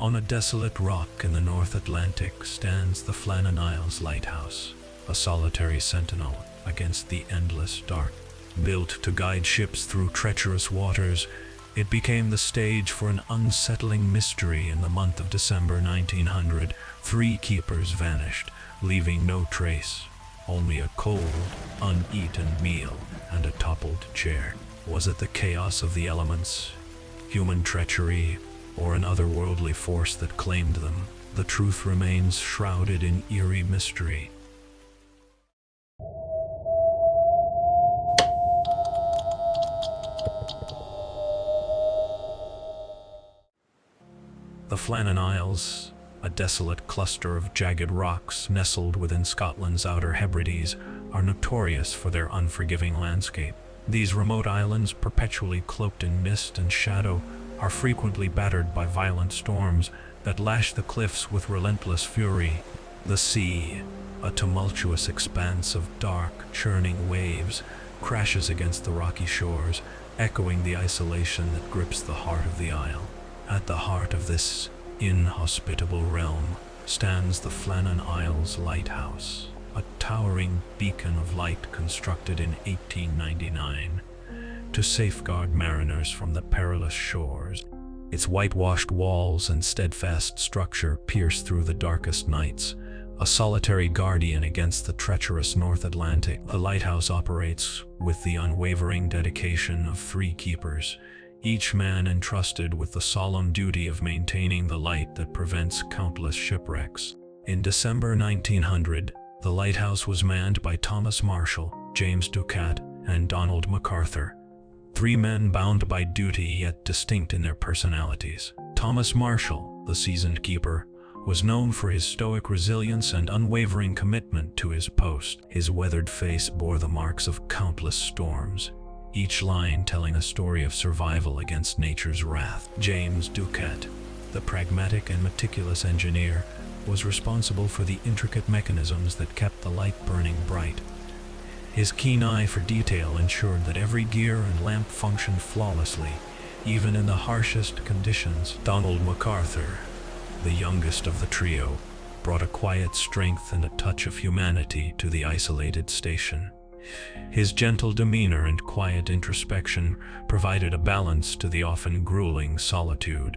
On a desolate rock in the North Atlantic stands the Flannan Isles Lighthouse, a solitary sentinel against the endless dark. Built to guide ships through treacherous waters, it became the stage for an unsettling mystery. In the month of December 1900, 3 keepers vanished, leaving no trace, only a cold, uneaten meal and a toppled chair. Was it the chaos of the elements, human treachery, or an otherworldly force that claimed them? The truth remains shrouded in eerie mystery. The Flannan Isles, a desolate cluster of jagged rocks nestled within Scotland's Outer Hebrides, are notorious for their unforgiving landscape. These remote islands, perpetually cloaked in mist and shadow, are frequently battered by violent storms that lash the cliffs with relentless fury. The sea, a tumultuous expanse of dark, churning waves, crashes against the rocky shores, echoing the isolation that grips the heart of the isle. At the heart of this inhospitable realm stands the Flannan Isles Lighthouse, a towering beacon of light constructed in 1899 to safeguard mariners from the perilous shores. Its whitewashed walls and steadfast structure pierce through the darkest nights, a solitary guardian against the treacherous North Atlantic. The lighthouse operates with the unwavering dedication of 3 keepers, each man entrusted with the solemn duty of maintaining the light that prevents countless shipwrecks. In December 1900, the lighthouse was manned by Thomas Marshall, James Ducat, and Donald MacArthur, 3 men bound by duty yet distinct in their personalities. Thomas Marshall, the seasoned keeper, was known for his stoic resilience and unwavering commitment to his post. His weathered face bore the marks of countless storms, each line telling a story of survival against nature's wrath. James Ducat, the pragmatic and meticulous engineer, was responsible for the intricate mechanisms that kept the light burning bright. His keen eye for detail ensured that every gear and lamp functioned flawlessly, even in the harshest conditions. Donald MacArthur, the youngest of the trio, brought a quiet strength and a touch of humanity to the isolated station. His gentle demeanor and quiet introspection provided a balance to the often grueling solitude.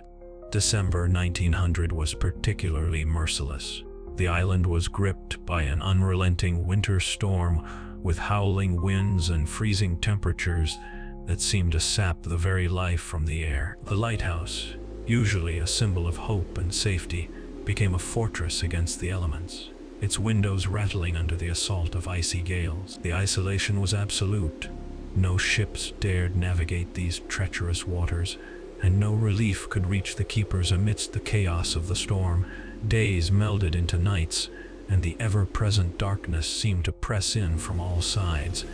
December 1900 was particularly merciless. The island was gripped by an unrelenting winter storm with howling winds and freezing temperatures that seemed to sap the very life from the air. The lighthouse, usually a symbol of hope and safety, became a fortress against the elements, its windows rattling under the assault of icy gales. The isolation was absolute. No ships dared navigate these treacherous waters, and no relief could reach the keepers amidst the chaos of the storm. Days melded into nights, and the ever-present darkness seemed to press in from all sides,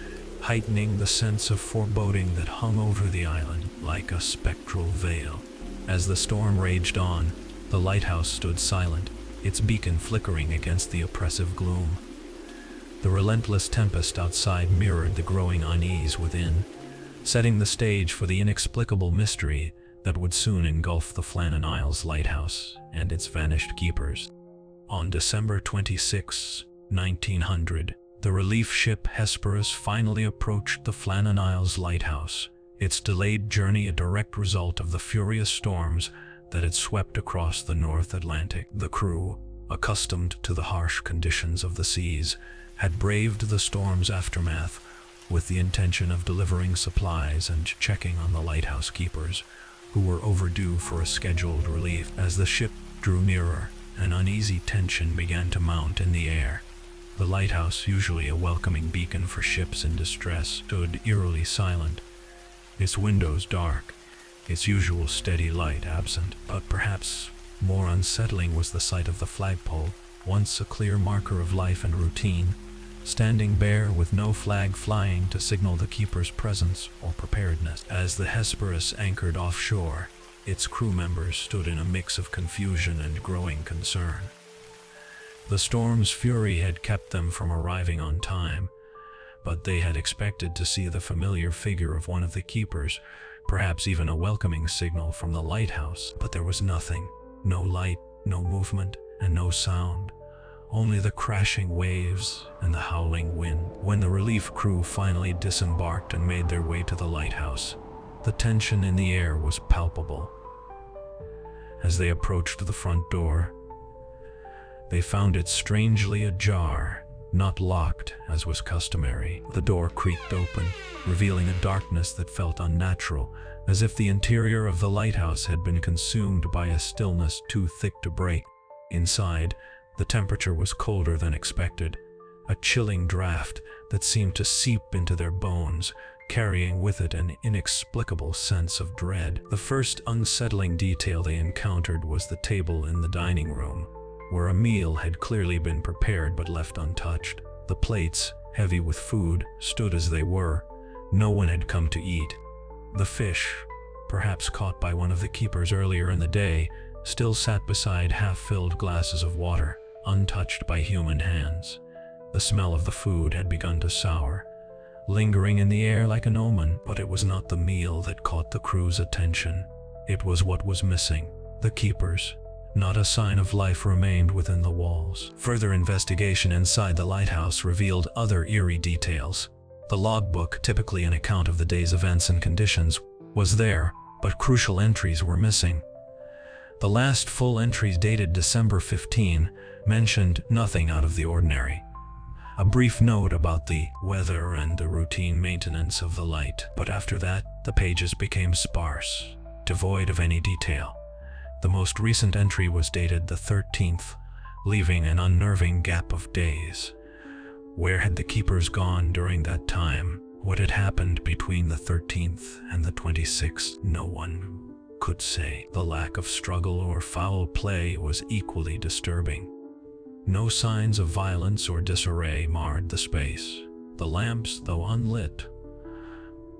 heightening the sense of foreboding that hung over the island like a spectral veil. As the storm raged on, the lighthouse stood silent, its beacon flickering against the oppressive gloom. The relentless tempest outside mirrored the growing unease within, setting the stage for the inexplicable mystery that would soon engulf the Flannan Isles Lighthouse and its vanished keepers. On December 26, 1900, the relief ship Hesperus finally approached the Flannan Isles Lighthouse, its delayed journey a direct result of the furious storms that had swept across the North Atlantic. The crew, accustomed to the harsh conditions of the seas, had braved the storm's aftermath with the intention of delivering supplies and checking on the lighthouse keepers, who were overdue for a scheduled relief. As the ship drew nearer, an uneasy tension began to mount in the air. The lighthouse, usually a welcoming beacon for ships in distress, stood eerily silent, its windows dark, its usual steady light absent. But perhaps more unsettling was the sight of the flagpole, once a clear marker of life and routine, standing bare with no flag flying to signal the keeper's presence or preparedness. As the Hesperus anchored offshore, its crew members stood in a mix of confusion and growing concern. The storm's fury had kept them from arriving on time, but they had expected to see the familiar figure of one of the keepers, perhaps even a welcoming signal from the lighthouse. But there was nothing. No light, no movement, and no sound. Only the crashing waves and the howling wind. When the relief crew finally disembarked and made their way to the lighthouse, the tension in the air was palpable. As they approached the front door, they found it strangely ajar, not locked as was customary. The door creaked open, revealing a darkness that felt unnatural, as if the interior of the lighthouse had been consumed by a stillness too thick to break. Inside, the temperature was colder than expected, a chilling draft that seemed to seep into their bones, carrying with it an inexplicable sense of dread. The first unsettling detail they encountered was the table in the dining room, where a meal had clearly been prepared but left untouched. The plates, heavy with food, stood as they were. No one had come to eat. The fish, perhaps caught by one of the keepers earlier in the day, still sat beside half-filled glasses of water, untouched by human hands. The smell of the food had begun to sour, lingering in the air like an omen, but it was not the meal that caught the crew's attention. It was what was missing. The keepers. Not a sign of life remained within the walls. Further investigation inside the lighthouse revealed other eerie details. The logbook, typically an account of the day's events and conditions, was there, but crucial entries were missing. The last full entries, dated December 15, mentioned nothing out of the ordinary. A brief note about the weather and the routine maintenance of the light, but after that, the pages became sparse, devoid of any detail. The most recent entry was dated the 13th, leaving an unnerving gap of days. Where had the keepers gone during that time? What had happened between the 13th and the 26th? No one could say. The lack of struggle or foul play was equally disturbing. No signs of violence or disarray marred the space. The lamps, though unlit,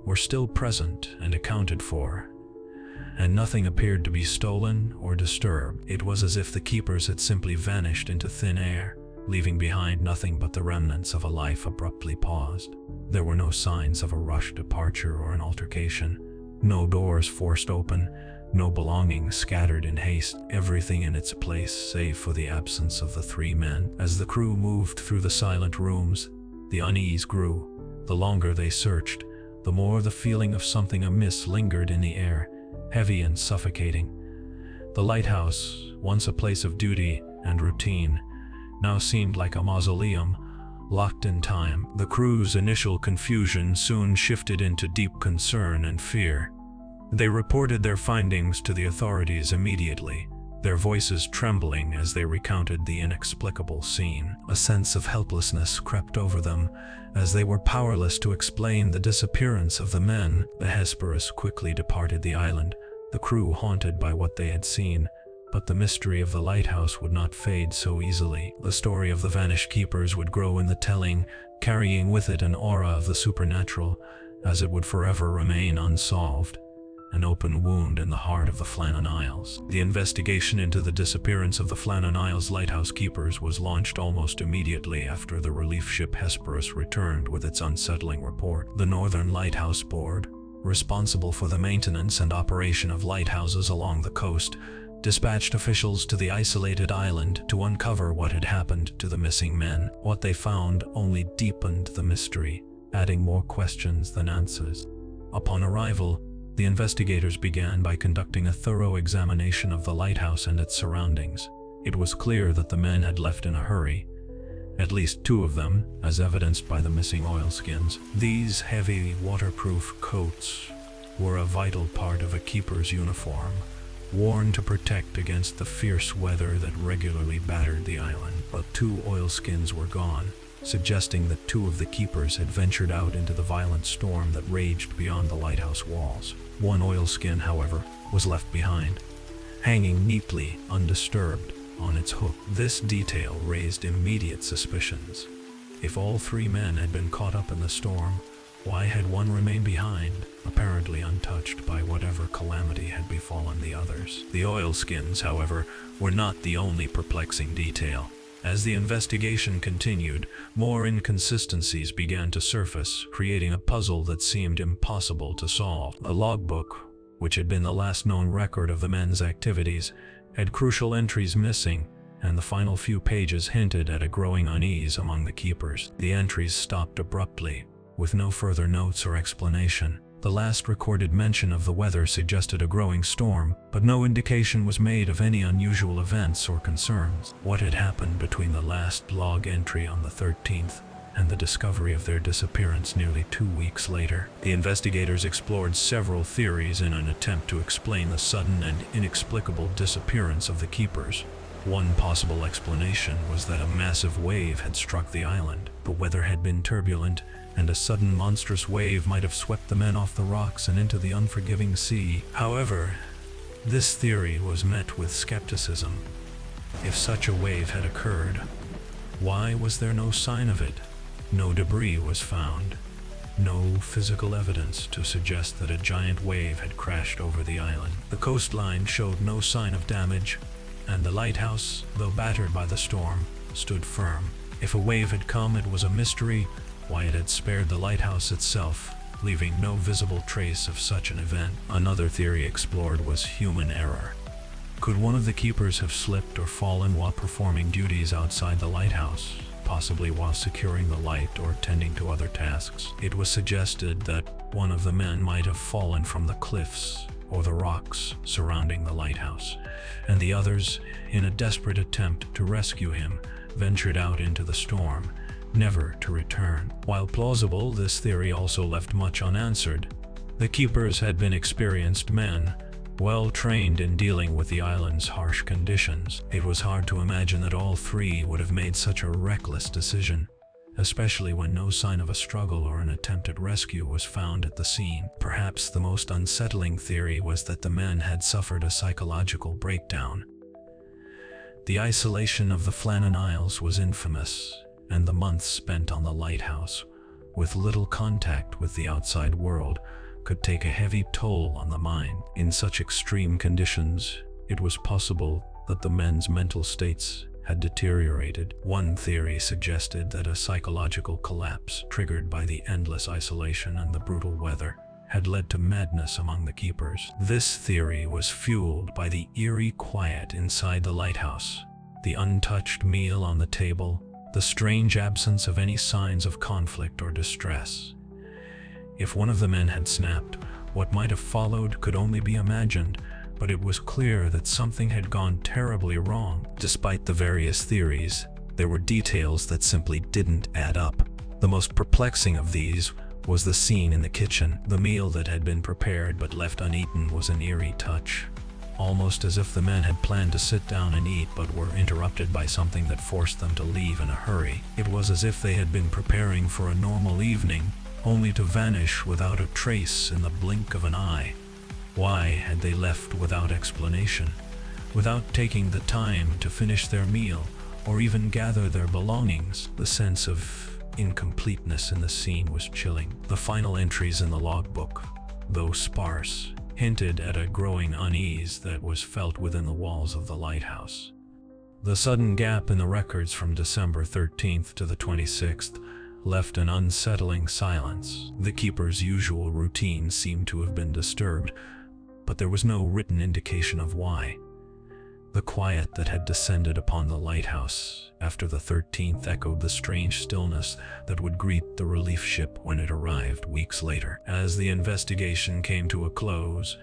were still present and accounted for, and nothing appeared to be stolen or disturbed. It was as if the keepers had simply vanished into thin air, leaving behind nothing but the remnants of a life abruptly paused. There were no signs of a rushed departure or an altercation, no doors forced open, no belongings scattered in haste, everything in its place save for the absence of the three men. As the crew moved through the silent rooms, the unease grew. The longer they searched, the more the feeling of something amiss lingered in the air, heavy and suffocating. The lighthouse, once a place of duty and routine, now seemed like a mausoleum, locked in time. The crew's initial confusion soon shifted into deep concern and fear. They reported their findings to the authorities immediately, their voices trembling as they recounted the inexplicable scene. A sense of helplessness crept over them as they were powerless to explain the disappearance of the men. The Hesperus quickly departed the island, the crew haunted by what they had seen, but the mystery of the lighthouse would not fade so easily. The story of the vanished keepers would grow in the telling, carrying with it an aura of the supernatural, as it would forever remain unsolved, an open wound in the heart of the Flannan Isles. The investigation into the disappearance of the Flannan Isles lighthouse keepers was launched almost immediately after the relief ship Hesperus returned with its unsettling report. The Northern Lighthouse Board, responsible for the maintenance and operation of lighthouses along the coast, dispatched officials to the isolated island to uncover what had happened to the missing men. What they found only deepened the mystery, adding more questions than answers. Upon arrival, the investigators began by conducting a thorough examination of the lighthouse and its surroundings. It was clear that the men had left in a hurry, at least two of them, as evidenced by the missing oilskins. These heavy, waterproof coats were a vital part of a keeper's uniform, worn to protect against the fierce weather that regularly battered the island. But two oilskins were gone, suggesting that two of the keepers had ventured out into the violent storm that raged beyond the lighthouse walls. One oilskin, however, was left behind, hanging neatly, undisturbed, on its hook. This detail raised immediate suspicions. If all three men had been caught up in the storm, why had one remained behind, apparently untouched by whatever calamity had befallen the others? The oilskins, however, were not the only perplexing detail. As the investigation continued, more inconsistencies began to surface, creating a puzzle that seemed impossible to solve. The logbook, which had been the last known record of the men's activities, had crucial entries missing, and the final few pages hinted at a growing unease among the keepers. The entries stopped abruptly, with no further notes or explanation. The last recorded mention of the weather suggested a growing storm, but no indication was made of any unusual events or concerns. What had happened between the last log entry on the 13th and the discovery of their disappearance nearly 2 weeks later? The investigators explored several theories in an attempt to explain the sudden and inexplicable disappearance of the keepers. One possible explanation was that a massive wave had struck the island. The weather had been turbulent, and a sudden monstrous wave might have swept the men off the rocks and into the unforgiving sea. However, this theory was met with skepticism. If such a wave had occurred, why was there no sign of it? No debris was found. No physical evidence to suggest that a giant wave had crashed over the island. The coastline showed no sign of damage, and the lighthouse, though battered by the storm, stood firm. If a wave had come, it was a mystery why it had spared the lighthouse itself, leaving no visible trace of such an event. Another theory explored was human error. Could one of the keepers have slipped or fallen while performing duties outside the lighthouse, possibly while securing the light or tending to other tasks? It was suggested that one of the men might have fallen from the cliffs or the rocks surrounding the lighthouse, and the others, in a desperate attempt to rescue him, ventured out into the storm, never to return. While plausible, this theory also left much unanswered. The keepers had been experienced men, well trained in dealing with the island's harsh conditions. It was hard to imagine that all three would have made such a reckless decision, especially when no sign of a struggle or an attempt at rescue was found at the scene. Perhaps the most unsettling theory was that the men had suffered a psychological breakdown. The isolation of the Flannan Isles was infamous, and the months spent on the lighthouse, with little contact with the outside world, could take a heavy toll on the mind. In such extreme conditions, it was possible that the men's mental states had deteriorated. One theory suggested that a psychological collapse triggered by the endless isolation and the brutal weather had led to madness among the keepers. This theory was fueled by the eerie quiet inside the lighthouse, the untouched meal on the table, the strange absence of any signs of conflict or distress. If one of the men had snapped, what might have followed could only be imagined, but it was clear that something had gone terribly wrong. Despite the various theories, there were details that simply didn't add up. The most perplexing of these was the scene in the kitchen. The meal that had been prepared but left uneaten was an eerie touch, almost as if the men had planned to sit down and eat but were interrupted by something that forced them to leave in a hurry. It was as if they had been preparing for a normal evening, only to vanish without a trace in the blink of an eye. Why had they left without explanation, without taking the time to finish their meal or even gather their belongings? The sense of incompleteness in the scene was chilling. The final entries in the logbook, though sparse, hinted at a growing unease that was felt within the walls of the lighthouse. The sudden gap in the records from December 13th to the 26th left an unsettling silence. The keeper's usual routine seemed to have been disturbed, but there was no written indication of why. The quiet that had descended upon the lighthouse after the 13th echoed the strange stillness that would greet the relief ship when it arrived weeks later. As the investigation came to a close,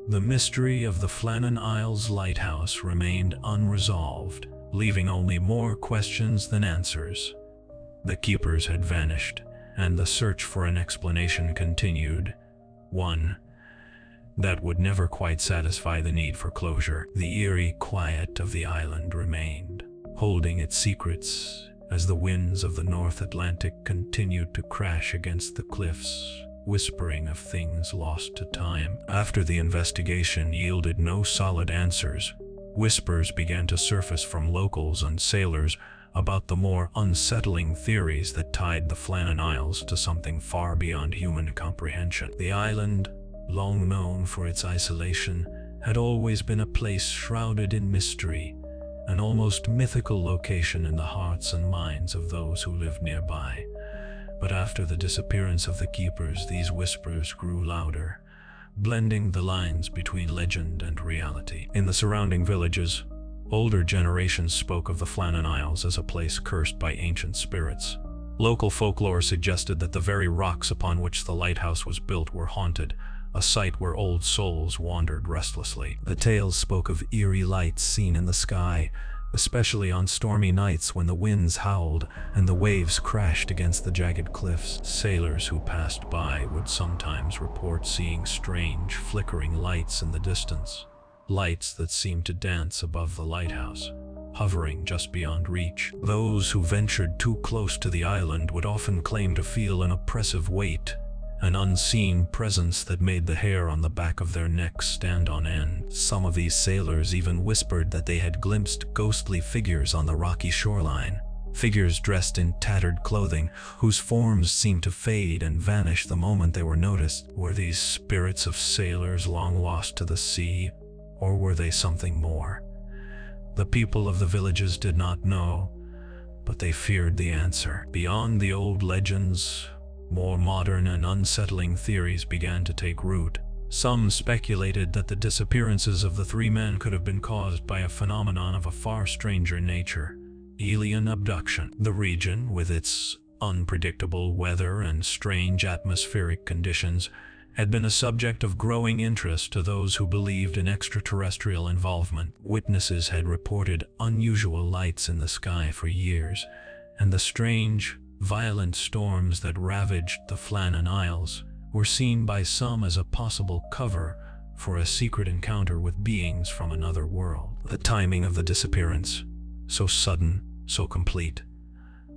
the mystery of the Flannan Isles lighthouse remained unresolved, leaving only more questions than answers. The keepers had vanished, and the search for an explanation continued. One that would never quite satisfy the need for closure. The eerie quiet of the island remained, holding its secrets as the winds of the North Atlantic continued to crash against the cliffs, whispering of things lost to time. After the investigation yielded no solid answers, whispers began to surface from locals and sailors about the more unsettling theories that tied the Flannan Isles to something far beyond human comprehension. The island, long known for its isolation, had always been a place shrouded in mystery, an almost mythical location in the hearts and minds of those who lived nearby. But after the disappearance of the keepers, these whispers grew louder, blending the lines between legend and reality. In the surrounding villages, older generations spoke of the Flannan Isles as a place cursed by ancient spirits. Local folklore suggested that the very rocks upon which the lighthouse was built were haunted, a site where old souls wandered restlessly. The tales spoke of eerie lights seen in the sky, especially on stormy nights when the winds howled and the waves crashed against the jagged cliffs. Sailors who passed by would sometimes report seeing strange, flickering lights in the distance, lights that seemed to dance above the lighthouse, hovering just beyond reach. Those who ventured too close to the island would often claim to feel an oppressive weight, an unseen presence that made the hair on the back of their necks stand on end. Some of these sailors even whispered that they had glimpsed ghostly figures on the rocky shoreline, figures dressed in tattered clothing, whose forms seemed to fade and vanish the moment they were noticed. Were these spirits of sailors long lost to the sea, or were they something more? The people of the villages did not know, but they feared the answer. Beyond the old legends, more modern and unsettling theories began to take root. Some speculated that the disappearances of the three men could have been caused by a phenomenon of a far stranger nature: alien abduction. The region, with its unpredictable weather and strange atmospheric conditions, had been a subject of growing interest to those who believed in extraterrestrial involvement. Witnesses had reported unusual lights in the sky for years, and the strange, violent storms that ravaged the Flannan Isles were seen by some as a possible cover for a secret encounter with beings from another world. The timing of the disappearance, so sudden, so complete,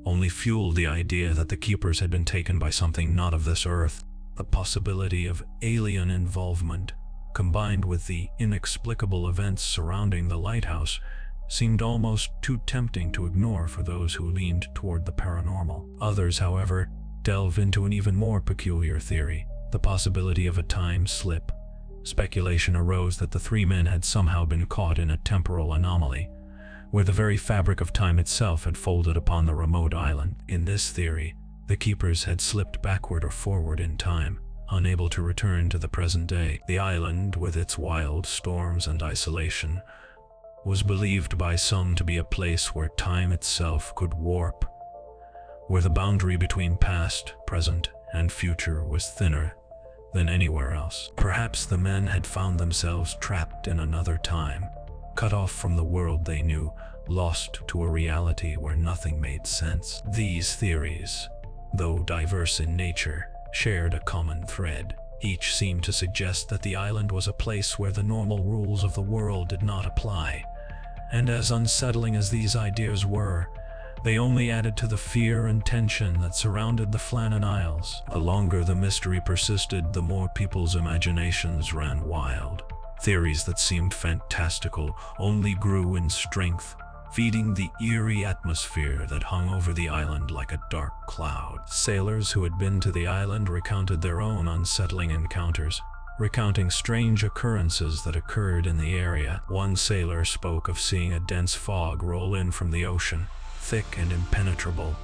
only fueled the idea that the keepers had been taken by something not of this earth. The possibility of alien involvement, combined with the inexplicable events surrounding the lighthouse, seemed almost too tempting to ignore for those who leaned toward the paranormal. Others, however, delve into an even more peculiar theory: the possibility of a time slip. Speculation arose that the three men had somehow been caught in a temporal anomaly, where the very fabric of time itself had folded upon the remote island. In this theory, the keepers had slipped backward or forward in time, unable to return to the present day. The island, with its wild storms and isolation, was believed by some to be a place where time itself could warp, where the boundary between past, present, and future was thinner than anywhere else. Perhaps the men had found themselves trapped in another time, cut off from the world they knew, lost to a reality where nothing made sense. These theories, though diverse in nature, shared a common thread. Each seemed to suggest that the island was a place where the normal rules of the world did not apply. And as unsettling as these ideas were, they only added to the fear and tension that surrounded the Flannan Isles. The longer the mystery persisted, the more people's imaginations ran wild. Theories that seemed fantastical only grew in strength, feeding the eerie atmosphere that hung over the island like a dark cloud. Sailors who had been to the island recounted their own unsettling encounters, recounting strange occurrences that occurred in the area. One sailor spoke of seeing a dense fog roll in from the ocean, thick and impenetrable,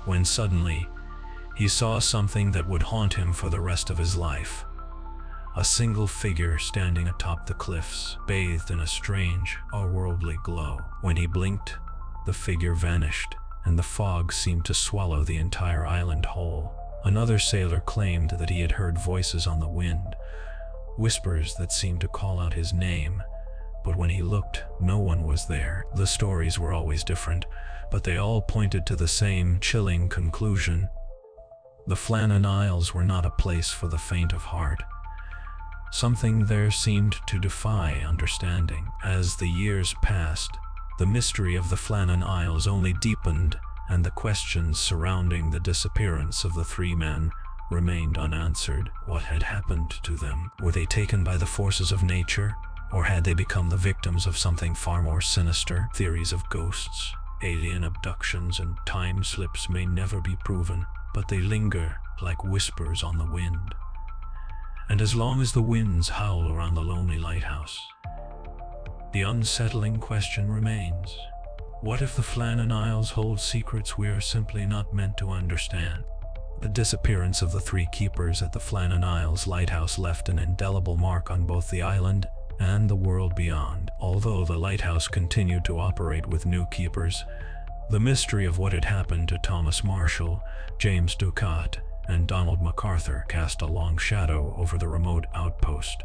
when suddenly he saw something that would haunt him for the rest of his life. A single figure standing atop the cliffs, bathed in a strange, otherworldly glow. When he blinked, the figure vanished, and the fog seemed to swallow the entire island whole. Another sailor claimed that he had heard voices on the wind, whispers that seemed to call out his name, but when he looked, no one was there. The stories were always different, but they all pointed to the same chilling conclusion. The Flannan Isles were not a place for the faint of heart. Something there seemed to defy understanding. As the years passed, the mystery of the Flannan Isles only deepened, and the questions surrounding the disappearance of the three men remained unanswered. What had happened to them? Were they taken by the forces of nature, or had they become the victims of something far more sinister? Theories of ghosts, alien abductions, and time slips may never be proven, but they linger like whispers on the wind. And as long as the winds howl around the lonely lighthouse, the unsettling question remains: what if the Flannan Isles hold secrets we are simply not meant to understand? The disappearance of the three keepers at the Flannan Isles lighthouse left an indelible mark on both the island and the world beyond. Although the lighthouse continued to operate with new keepers, the mystery of what had happened to Thomas Marshall, James Ducat, and Donald MacArthur cast a long shadow over the remote outpost.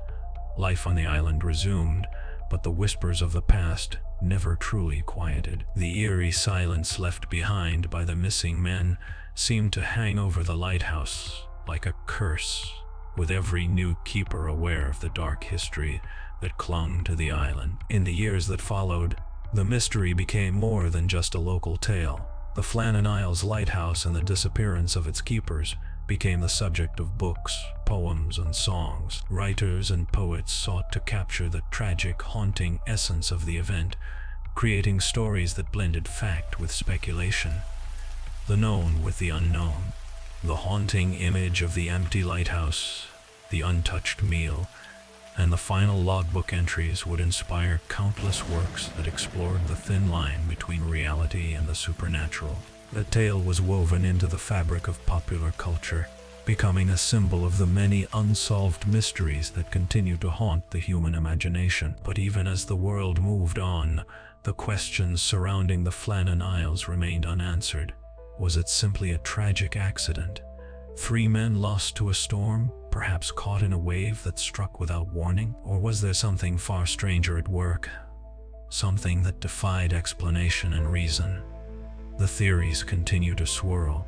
Life on the island resumed, but the whispers of the past never truly quieted. The eerie silence left behind by the missing men seemed to hang over the lighthouse like a curse, with every new keeper aware of the dark history that clung to the island. In the years that followed, the mystery became more than just a local tale. The Flannan Isles lighthouse and the disappearance of its keepers became the subject of books, poems, and songs. Writers and poets sought to capture the tragic, haunting essence of the event, creating stories that blended fact with speculation, the known with the unknown. The haunting image of the empty lighthouse, the untouched meal, and the final logbook entries would inspire countless works that explored the thin line between reality and the supernatural. The tale was woven into the fabric of popular culture, becoming a symbol of the many unsolved mysteries that continue to haunt the human imagination. But even as the world moved on, the questions surrounding the Flannan Isles remained unanswered. Was it simply a tragic accident? 3 men lost to a storm, perhaps caught in a wave that struck without warning? Or was there something far stranger at work? Something that defied explanation and reason? The theories continue to swirl.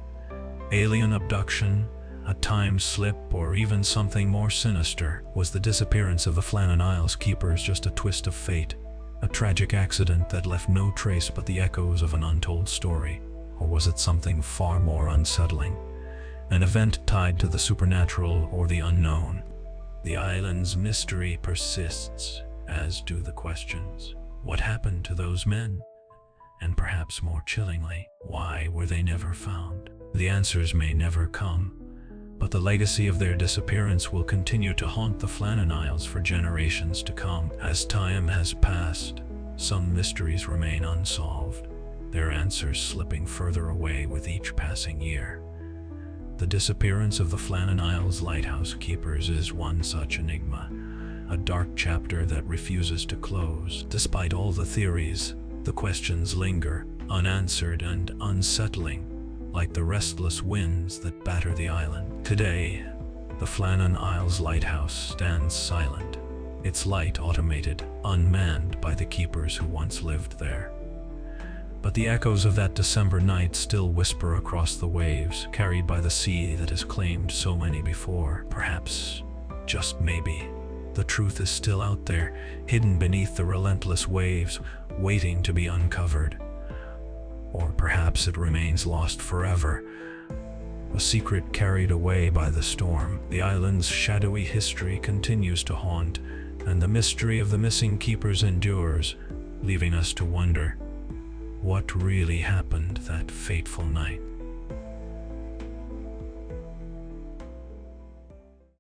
Alien abduction, a time slip, or even something more sinister. Was the disappearance of the Flannan Isles keepers just a twist of fate? A tragic accident that left no trace but the echoes of an untold story? Or was it something far more unsettling? An event tied to the supernatural or the unknown? The island's mystery persists, as do the questions. What happened to those men? And perhaps more chillingly, why were they never found? The answers may never come, but the legacy of their disappearance will continue to haunt the Flannan Isles for generations to come. As time has passed, some mysteries remain unsolved, their answers slipping further away with each passing year. The disappearance of the Flannan Isles lighthouse keepers is one such enigma, a dark chapter that refuses to close. Despite all the theories, the questions linger, unanswered and unsettling, like the restless winds that batter the island. Today, the Flannan Isles lighthouse stands silent, its light automated, unmanned by the keepers who once lived there. But the echoes of that December night still whisper across the waves, carried by the sea that has claimed so many before. Perhaps, just maybe, the truth is still out there, hidden beneath the relentless waves, waiting to be uncovered. Or perhaps it remains lost forever, a secret carried away by the storm. The island's shadowy history continues to haunt, and the mystery of the missing keepers endures, leaving us to wonder what really happened that fateful night.